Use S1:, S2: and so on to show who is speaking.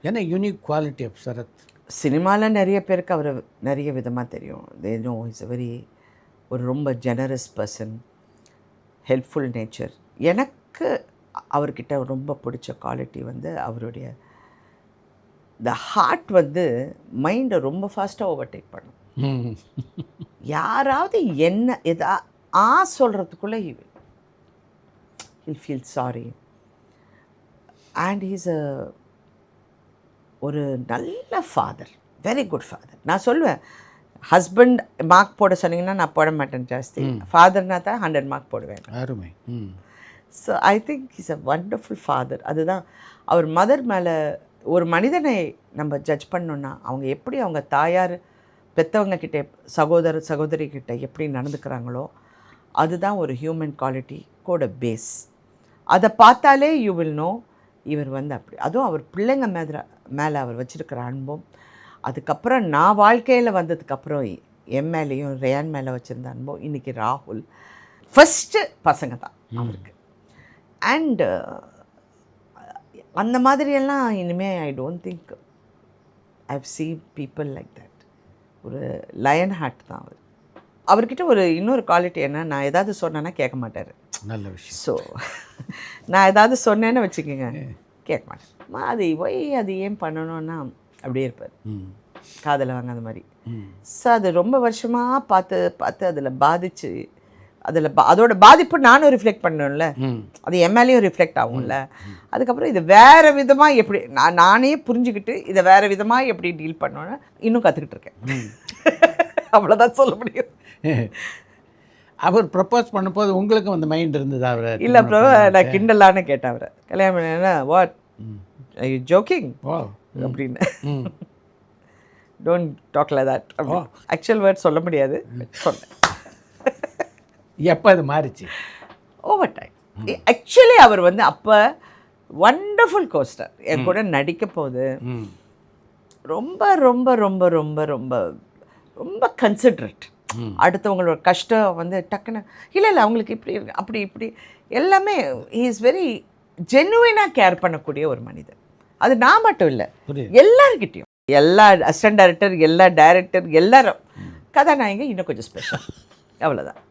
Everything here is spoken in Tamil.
S1: என்ன யூனிக் குவாலிட்டி ஆஃப் சரத்?
S2: சினிமாவில் நிறைய பேருக்கு அவர் நிறைய விதமாக தெரியும். They know is a very ஒரு ரொம்ப ஜெனரஸ் பர்சன், ஹெல்ப்ஃபுல் நேச்சர். எனக்கு அவர்கிட்ட ரொம்ப பிடிச்ச குவாலிட்டி வந்து அவருடைய த ஹார்ட் வந்து மைண்டை ரொம்ப ஃபாஸ்ட்டாக ஓவர்டேக் பண்ணும். யாராவது என்ன எதா சொல்கிறதுக்குள்ளே he'll feel sorry. And he's ஒரு நல்ல ஃபாதர், வெரி குட் ஃபாதர். நான் சொல்லுவேன், ஹஸ்பண்ட் மார்க் போட சொன்னீங்கன்னா நான் போட மாட்டேன் ஜாஸ்தி, ஃபாதர்னா தான் 100 மார்க் போடுவேன்.
S1: அருமை.
S2: So I think is a wonderful father. அதுதான் அவர் மதர் மேலே ஒரு மனிதனை நம்ம ஜட்ஜ் பண்ணோன்னா அவங்க எப்படி அவங்க தாயார் பெற்றவங்க கிட்டே சகோதரி கிட்ட எப்படி நடந்துக்கிறாங்களோ அதுதான் ஒரு ஹியூமன் குவாலிட்டி கூட பேஸ். அதை பார்த்தாலே யூ வில் நோ இவர் வந்து அப்படி. அதுவும் அவர் பிள்ளைங்க மேலே அவர் வச்சுருக்கிற அன்பும், அதுக்கப்புறம் நான் வாழ்க்கையில் வந்ததுக்கப்புறம் என் மேலேயும் ரேயான் மேலே வச்சுருந்த அன்பும், இன்றைக்கி ராகுல் ஃபஸ்ட்டு பசங்க தான் அவருக்கு. அண்டு அந்த மாதிரியெல்லாம் இனிமேல் I don't think I've seen people like that. ஒரு லயன் ஹார்ட் தான் அவர். அவர்கிட்ட ஒரு இன்னொரு குவாலிட்டி என்ன, நான் ஏதாவது சொன்னேன்னா கேட்க மாட்டார்.
S1: நல்ல விஷயம்.
S2: ஸோ நான் ஏதாவது சொன்னேன்னு வச்சுக்கோங்க, கேட்க மாட்டேன். அது ஏன் பண்ணணும்னா அப்படியே இருப்பார், காதலை வாங்காத மாதிரி. ஸோ அது ரொம்ப வருஷமாக பார்த்து அதில் பாதிச்சு, அதோட பாதிப்பு நானும் ரிஃப்ளெக்ட் பண்ணணும்ல, அது எம்எல்ஏயும் ரிஃப்ளெக்ட் ஆகும்ல. அதுக்கப்புறம் இது வேறு விதமாக எப்படி நானே புரிஞ்சுக்கிட்டு இதை வேறு விதமாக எப்படி டீல் பண்ணணுன்னு இன்னும் கற்றுக்கிட்டு இருக்கேன். அவ்வளோதான் சொல்ல முடியும்.
S1: அவர் ப்ரப்போஸ் பண்ணும்போது உங்களுக்கும் அந்த மைண்ட் இருந்தது? அவர்
S2: இல்லை ப்ரோ, நான் கிண்டலான்னு கேட்டேன் அவரை, கல்யாணம் பண்ண வாட் ஐ யூ ஜோக்கிங் அப்படின்னு. Don't talk like that. Actual word சொல்ல முடியாது, சொன்னேன்.
S1: எப்போ அது மாறிச்சு?
S2: Over time. ஆக்சுவலி அவர் வந்து அப்போ வண்டர்ஃபுல் கோஸ்டர், என் கூட நடிக்க போகுது. ரொம்ப ரொம்ப ரொம்ப ரொம்ப ரொம்ப ரொம்ப கன்சிடரேட். அடுத்தவங்களோட கஷ்டம் வந்து டக்குன்னு இல்லை அவங்களுக்கு இப்படி அப்படி இப்படி எல்லாமே ஹி இஸ் வெரி ஜென்யூனாக கேர் பண்ணக்கூடிய ஒரு மனிதன். அது நான் மட்டும் இல்லை, எல்லாருக்கிட்டையும், எல்லா அசிஸ்டன்ட் டைரக்டர், எல்லா டைரக்டர், எல்லாரும் கதாநாயகி இன்னும் கொஞ்சம் ஸ்பெஷல், அவ்வளோதான்.